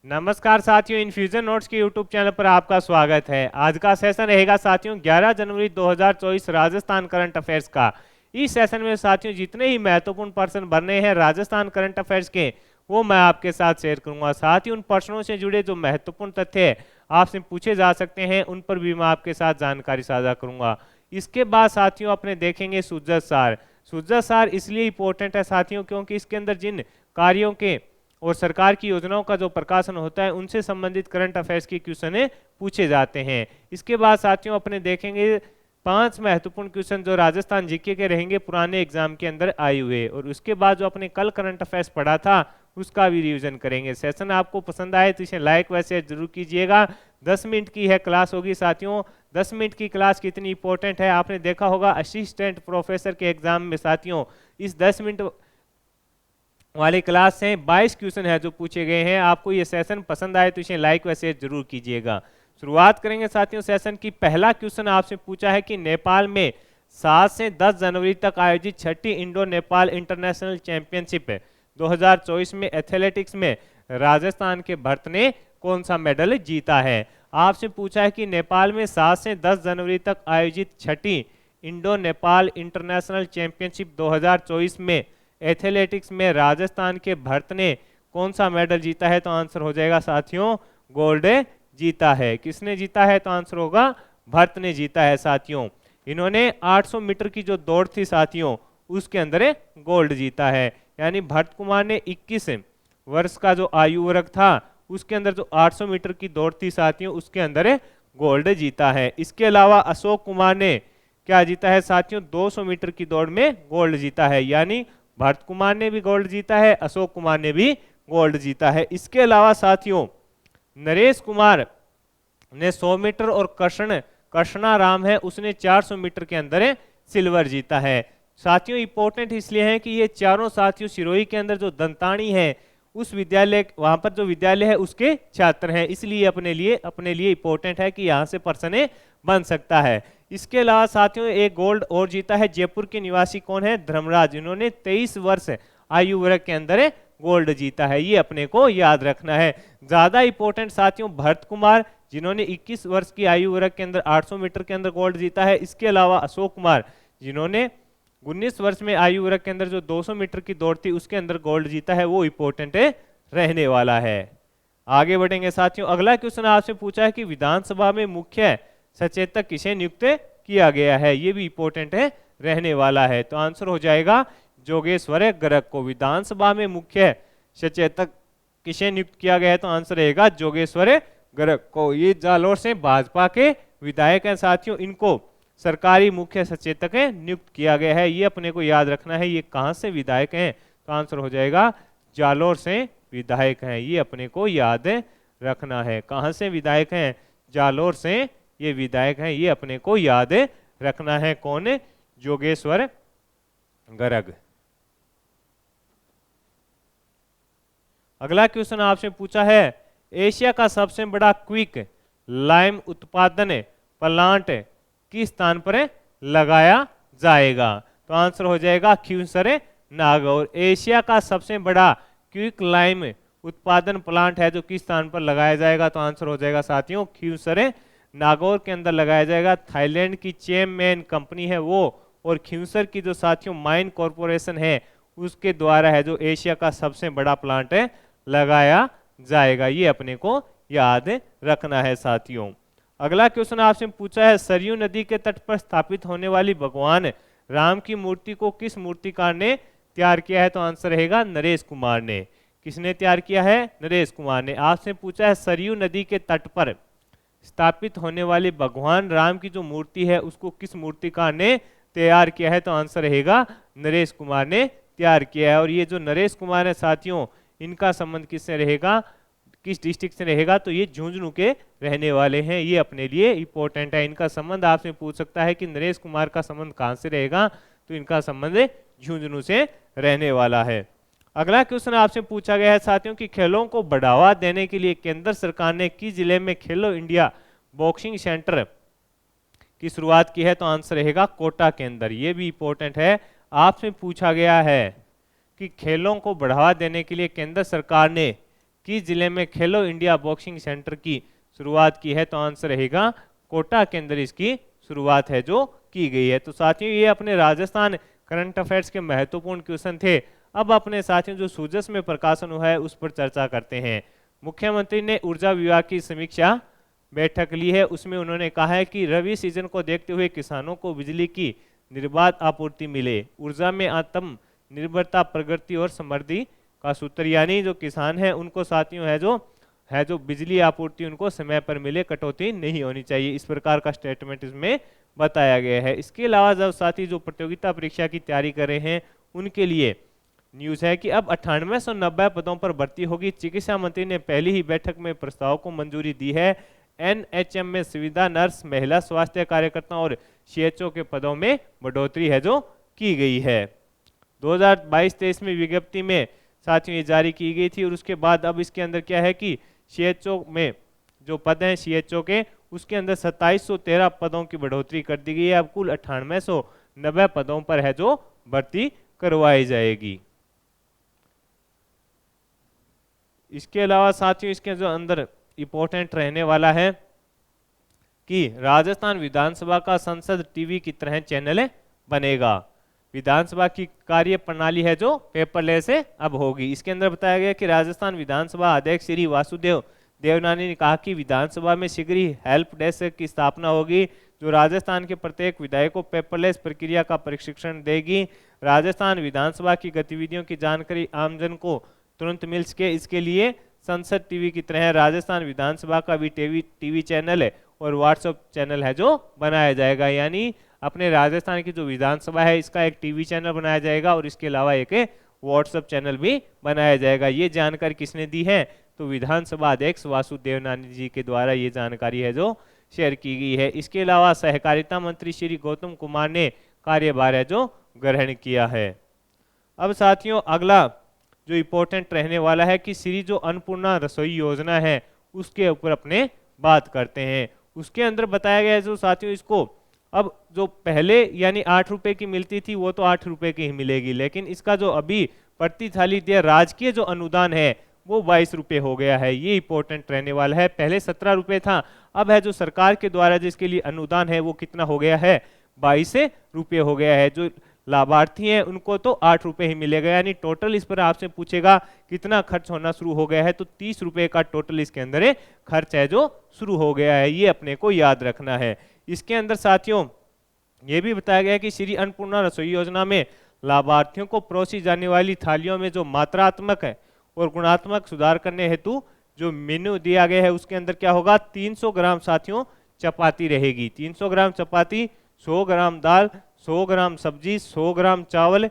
नमस्कार साथियों, infusion notes के यूट्यूब चैनल पर आपका स्वागत है। आज का सेशन रहेगा साथियों 11 जनवरी 2024 राजस्थान करंट अफेयर्स का। इस सेशन में साथियों जितने ही महत्वपूर्ण प्रश्न बनने हैं राजस्थान करंट अफेयर्स के, वो मैं आपके साथ शेयर करूंगा। साथ ही उन प्रश्नों से जुड़े जो महत्वपूर्ण तथ्य आपसे पूछे जा सकते हैं उन पर भी मैं आपके साथ जानकारी साझा करूंगा। इसके बाद साथियों अपने देखेंगे सुजत सार। सुजत सार इसलिए इंपॉर्टेंट है साथियों क्योंकि इसके अंदर जिन कार्यों के और सरकार की योजनाओं का जो प्रकाशन होता है उनसे संबंधित करंट अफेयर्स की क्वेश्चन पूछे जाते हैं। इसके बाद साथियों अपने देखेंगे 5 महत्वपूर्ण क्वेश्चन जो राजस्थान जीके के रहेंगे पुराने एग्जाम के अंदर आए हुए, और उसके बाद जो अपने कल करंट अफेयर्स पढ़ा था उसका भी रिवीजन करेंगे। सेशन आपको पसंद आए तो इसे लाइक व शेयर जरूर कीजिएगा। 10 मिनट की है क्लास होगी साथियों। 10 मिनट की क्लास कितनी इंपॉर्टेंट है आपने देखा होगा असिस्टेंट प्रोफेसर के एग्जाम में साथियों। इस 10 मिनट वाली क्लास से 22 क्वेश्चन है जो पूछे गए हैं। आपको ये सेशन पसंद आए तो इसे लाइक व शेयर जरूर कीजिएगा। शुरुआत करेंगे साथियों सेशन की। पहला क्वेश्चन आपसे पूछा है कि नेपाल में 7 से 10 जनवरी तक आयोजित छठी इंडो नेपाल इंटरनेशनल चैंपियनशिप 2024 में एथलेटिक्स में राजस्थान के भरत ने कौन सा मेडल जीता है। आपसे पूछा है कि नेपाल में 7 से 10 जनवरी तक आयोजित छठी इंडो नेपाल इंटरनेशनल चैंपियनशिप 2024 में एथलेटिक्स में राजस्थान के भरत ने कौन सा मेडल जीता है। तो आंसर हो जाएगा साथियों गोल्ड जीता है। किसने जीता है तो आंसर होगा भरत ने जीता है साथियों। इन्होंने 800 मीटर की जो दौड़ थी साथियों उसके अंदर गोल्ड जीता है। यानी भरत कुमार ने 21 वर्ष का जो आयु वर्ग था उसके अंदर जो 800 मीटर की दौड़ थी साथियों उसके अंदर गोल्ड जीता है। इसके अलावा अशोक कुमार ने क्या जीता है साथियों 200 मीटर की दौड़ में गोल्ड जीता है। यानी भरत कुमार ने भी गोल्ड जीता है, अशोक कुमार ने भी गोल्ड जीता है। इसके अलावा साथियों नरेश कुमार ने 100 मीटर और कृष्णा राम है उसने 400 मीटर के अंदर सिल्वर जीता है। साथियों इंपॉर्टेंट इसलिए है कि ये चारों साथियों सिरोही के अंदर जो दंतानी है उस विद्यालय वहां पर जो विद्यालय है उसके छात्र हैं, इसलिए अपने लिए इंपॉर्टेंट है कि यहाँ से पर्सन बन सकता है। इसके अलावा साथियों एक गोल्ड और जीता है जयपुर के निवासी कौन है धर्मराज। इन्होंने 23 वर्ष आयु वर्ग के अंदर गोल्ड जीता है, ये अपने को याद रखना है। ज्यादा इंपॉर्टेंट साथियों भरत कुमार जिन्होंने 21 वर्ष की आयु वर्ग के अंदर 800 मीटर के अंदर गोल्ड जीता है। इसके अलावा अशोक कुमार जिन्होंने 19 वर्ष में आयु वर्ग के अंदर जो 200 मीटर की दौड़ थी उसके अंदर गोल्ड जीता है, वो इंपॉर्टेंट रहने वाला है। आगे बढ़ेंगे साथियों। अगला क्वेश्चन आपसे पूछा है कि विधानसभा में मुख्य सचेतक किसे नियुक्त किया गया है, ये भी इंपॉर्टेंट रहने वाला है। तो आंसर हो जाएगा जोगेश्वर गर्ग को। विधानसभा में मुख्य सचेतक किसे नियुक्त किया गया है तो आंसर रहेगा जोगेश्वर गर्ग को। ये जालोर से भाजपा के विधायक हैं साथियों, इनको सरकारी मुख्य सचेतक नियुक्त किया गया है, ये अपने को याद रखना है। ये कहां से विधायक हैं तो आंसर हो जाएगा जालोर से विधायक हैं, ये अपने को याद रखना है। कहां से विधायक हैं जालोर से ये विधायक हैं, ये अपने को याद रखना है। कौन जोगेश्वर गर्ग। अगला क्वेश्चन आपसे पूछा है एशिया का सबसे बड़ा क्विक लाइम उत्पादन प्लांट किस स्थान पर लगाया जाएगा। तो आंसर हो जाएगा खींवसर नागौर। एशिया का सबसे बड़ा क्विक लाइम उत्पादन प्लांट है जो किस स्थान पर लगाया जाएगा तो आंसर हो जाएगा साथियों खींवसर नागौर के अंदर लगाया जाएगा। थाईलैंड की चेममैन कंपनी है वो, और खींवसर की जो साथियों माइन कॉरपोरेशन है उसके द्वारा है जो एशिया का सबसे बड़ा प्लांट लगाया जाएगा, ये अपने को याद रखना है साथियों। अगला क्वेश्चन आपसे पूछा है सरयू नदी के तट पर स्थापित होने वाली भगवान राम की मूर्ति को किस मूर्तिकार ने तैयार किया है तो आंसर रहेगा नरेश कुमार ने। किसने तैयार किया है नरेश कुमार ने। आपसे पूछा है सरयू नदी के तट पर स्थापित होने वाली भगवान राम की जो मूर्ति है उसको किस मूर्तिकार ने तैयार किया है तो आंसर रहेगा नरेश कुमार ने तैयार किया है। और ये जो नरेश कुमार है साथियों इनका संबंध किससे रहेगा, किस डिस्ट्रिक्ट से रहेगा तो ये झुंझुनू के रहने वाले हैं, ये अपने लिए इंपॉर्टेंट है। इनका संबंध आपसे पूछ सकता है कि नरेश कुमार का संबंध कहां से रहेगा तो इनका संबंध झुंझुनू से रहने वाला है। अगला क्वेश्चन आपसे पूछा गया है साथियों कि खेलों को बढ़ावा देने के लिए केंद्र सरकार ने किस जिले में खेलो इंडिया बॉक्सिंग सेंटर की शुरुआत की है तो आंसर रहेगा कोटा के अंदर, ये भी इंपॉर्टेंट है। आपसे पूछा गया है कि खेलों को बढ़ावा देने के लिए केंद्र सरकार ने किस जिले में खेलो इंडिया बॉक्सिंग सेंटर की शुरुआत की है? तो आंसर रहेगा कोटा के अंदर इसकी शुरुआत है जो की गई है। तो साथियों ये अपने राजस्थान करंट अफेयर्स के महत्वपूर्ण क्वेश्चन थे। अब अपने साथियों जो सूजस में प्रकाशन हुआ है उस पर चर्चा करते हैं। मुख्यमंत्री ने ऊर्जा विभाग की समीक्षा बैठक ली है, उसमें उन्होंने कहा है कि रबी सीजन को देखते हुए किसानों को बिजली की निर्बाध आपूर्ति मिले। ऊर्जा में आत्मनिर्भरता, प्रगति और समृद्धि का सूत्र, यानी जो किसान है उनको साथियों है जो बिजली आपूर्ति उनको समय पर मिले, कटौती नहीं होनी चाहिए, इस प्रकार का स्टेटमेंट इसमें बताया गया है। इसके अलावा जब साथी जो प्रतियोगिता परीक्षा की तैयारी कर रहे हैं उनके लिए न्यूज है कि अब 9890 पदों पर भर्ती होगी। चिकित्सा मंत्री ने पहली ही बैठक में प्रस्ताव को मंजूरी दी है। एनएचएम में सुविधा नर्स, महिला स्वास्थ्य कार्यकर्ता और सीएचओ के पदों में बढ़ोतरी है जो की गई है। 2022-23 में विज्ञप्ति में साथियों ये जारी की गई थी और उसके बाद अब इसके अंदर क्या है कि सीएचओ में जो पद हैं सीएचओ के, उसके अंदर 2713 पदों की बढ़ोतरी कर दी गई है। अब कुल 9890 पदों पर है जो भर्ती करवाई जाएगी। इसके अलावा साथियों इसके जो अंदर इंपॉर्टेंट रहने वाला है कि राजस्थान विधानसभा का संसद टीवी की तरह चैनल बनेगा। विधानसभा की कार्य प्रणाली है जो पेपरलेस है अब होगी। इसके अंदर बताया गया कि राजस्थान विधानसभा अध्यक्ष श्री वासुदेव देवनानी ने कहा कि विधानसभा में शीघ्र ही हेल्प डेस्क की स्थापना होगी जो राजस्थान के प्रत्येक विधायक को पेपरलेस प्रक्रिया का प्रशिक्षण देगी। राजस्थान विधानसभा की गतिविधियों की जानकारी आमजन को तुरंत मिल सके, इसके लिए संसद टीवी की तरह राजस्थान विधानसभा का भी टीवी चैनल है और व्हाट्सएप चैनल है जो बनाया जाएगा। यानी अपने राजस्थान की जो विधानसभा है इसका एक टीवी चैनल बनाया जाएगा और इसके अलावा एक व्हाट्सएप चैनल भी बनाया जाएगा। ये जानकारी किसने दी है? तो विधानसभा अध्यक्ष वासुदेव नानी जी के द्वारा ये जानकारी है जो शेयर की गई है। इसके अलावा सहकारिता मंत्री श्री गौतम कुमार ने कार्यभार है जो ग्रहण किया है। अब साथियों अगला जो इम्पोर्टेंट रहने वाला है कि श्री जो अन्नपूर्णा रसोई योजना है उसके ऊपर अपने बात करते हैं। उसके अंदर बताया गया है जो साथियों इसको अब जो पहले यानी 8 रुपए की मिलती थी वो तो 8 रुपए की ही मिलेगी, लेकिन इसका जो अभी प्रति थाली दिया राजकीय जो अनुदान है वो 22 रुपए हो गया है। ये इंपॉर्टेंट रहने वाला है। पहले 17 रुपए था, अब है जो सरकार के द्वारा जिसके लिए अनुदान है वो कितना हो गया है? 22 रुपए हो गया है। जो लाभार्थी हैं उनको तो 8 रुपए ही मिलेगा। यानी टोटल इस पर आपसे पूछेगा कितना खर्च होना शुरू हो गया है तो 30 रुपए का टोटल इसके अंदर खर्च है जो शुरू हो गया है। ये अपने को याद रखना है। इसके अंदर साथियों ये भी बताया गया है कि श्री अन्नपूर्णा रसोई योजना में लाभार्थियों को परोसी जाने वाली थालियों में जो मात्रात्मक है और गुणात्मक सुधार करने हेतु जो मेन्यू दिया गया है उसके अंदर क्या होगा? 300 ग्राम साथियों चपाती रहेगी। 300 ग्राम चपाती, 100 ग्राम दाल, 100 ग्राम सब्जी, 100 ग्राम चावल,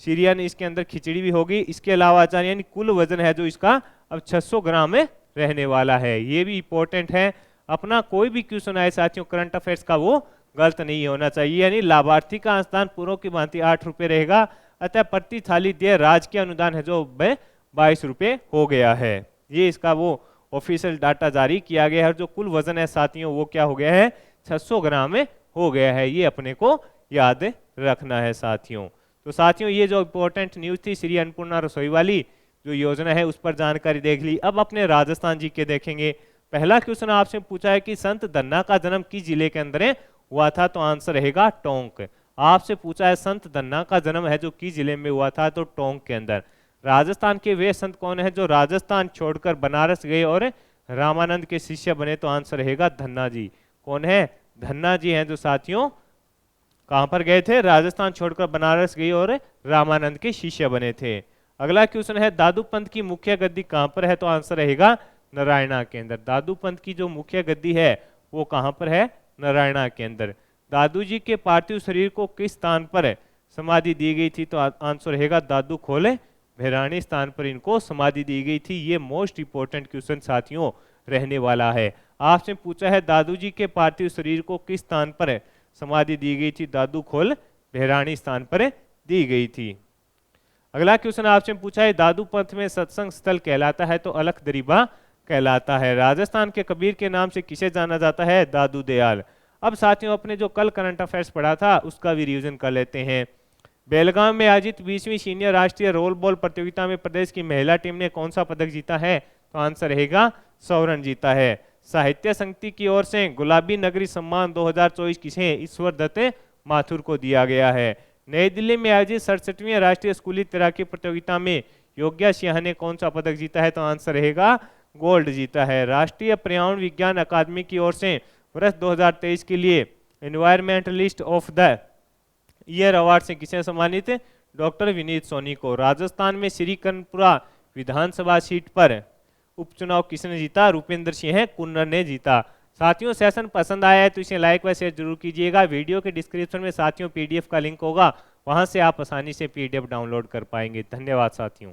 सीरियन इसके अंदर खिचड़ी भी होगी। इसके अलावा अचार यानी कुल वजन है जो इसका अब 600 ग्राम में रहने वाला है। ये भी इंपॉर्टेंट है। अपना कोई भी क्वेश्चन आए साथियों करंट अफेयर्स का वो गलत नहीं होना चाहिए। यानी लाभार्थी का स्थान पूर्व की भांति 8 रुपए रहेगा, अतः प्रति थाली दिए राजकीय अनुदान है जो 22 रुपए हो गया है। ये इसका वो ऑफिशियल डाटा जारी किया गया है। जो कुल वजन है साथियों वो क्या हो गया है? 600 ग्राम में हो गया है। ये अपने को याद रखना है साथियों। तो साथियों ये जो इंपॉर्टेंट न्यूज थी श्री अन्नपूर्णा रसोई वाली जो योजना है उस पर जानकारी देख ली। अब अपने राजस्थान जी के देखेंगे। पहला क्वेश्चन आपसे पूछा है कि संत धन्ना का जन्म किस जिले के अंदर हुआ था? तो आंसर रहेगा टोंक। आपसे पूछा है संत धन्ना का जन्म है जो किस जिले में हुआ था? तो टोंक के अंदर। राजस्थान के वे संत कौन है जो राजस्थान छोड़कर बनारस गए और रामानंद के शिष्य बने? तो आंसर रहेगा धन्ना जी। कौन है? धन्ना जी हैं जो साथियों कहां पर गए थे? राजस्थान छोड़कर बनारस गए और रामानंद के शिष्य बने थे। अगला क्वेश्चन है दादू पंथ की मुख्य गद्दी कहां पर है? तो आंसर रहेगा नारायणा के अंदर। दादू पंथ की जो मुख्य गद्दी है वो कहां पर है? नारायणा के अंदर। दादू जी के पार्थिव शरीर को किस स्थान पर समाधि दी गई थी? तो आंसर रहेगा दादू खोले भैराणी स्थान पर इनको समाधि दी गई थी। ये मोस्ट इंपोर्टेंट क्वेश्चन साथियों रहने वाला है। आपसे पूछा है दादू जी के पार्थिव शरीर को किस स्थान पर समाधि दी गई थी? दादू खोल भैराणी स्थान पर दी गई थी। अगला क्वेश्चन आपसे पूछा है दादू पंथ में सत्संग स्थल कहलाता है? तो अलख दरीबा कहलाता है। राजस्थान के कबीर के नाम से किसे जाना जाता है? दादू दयाल। अब साथियों अपने जो कल करंट अफेयर्स पढ़ा था उसका भी रिवीजन कर लेते हैं। बेलगाम में आयोजित 20वीं सीनियर राष्ट्रीय रोल बॉल प्रतियोगिता में प्रदेश की महिला टीम ने कौन सा पदक जीता है? तो आंसर रहेगा सौरन जीता है। साहित्य संगति की ओर से गुलाबी नगरी सम्मान 2024 किसे? ईश्वर दत्त माथुर को दिया गया है। नई दिल्ली में आयोजित 67वीं राष्ट्रीय स्कूली तैराकी प्रतियोगिता में योग्या सिंह ने कौन सा पदक जीता है? तो आंसर रहेगा गोल्ड जीता है। राष्ट्रीय पर्यावरण विज्ञान अकादमी की ओर से वर्ष 2023 के लिए environmentalist of the year award से किसे सम्मानित? डॉक्टर विनीत सोनी को। राजस्थान में श्री कर्णपुरा विधानसभा सीट पर उपचुनाव किसने जीता? रूपेंद्र सिंह कुन्नर ने जीता। साथियों, सेशन पसंद आया है तो इसे लाइक व शेयर जरूर कीजिएगा। वीडियो के डिस्क्रिप्शन में साथियों पीडीएफ का लिंक होगा, वहां से आप आसानी से पीडीएफ डाउनलोड कर पाएंगे। धन्यवाद साथियों।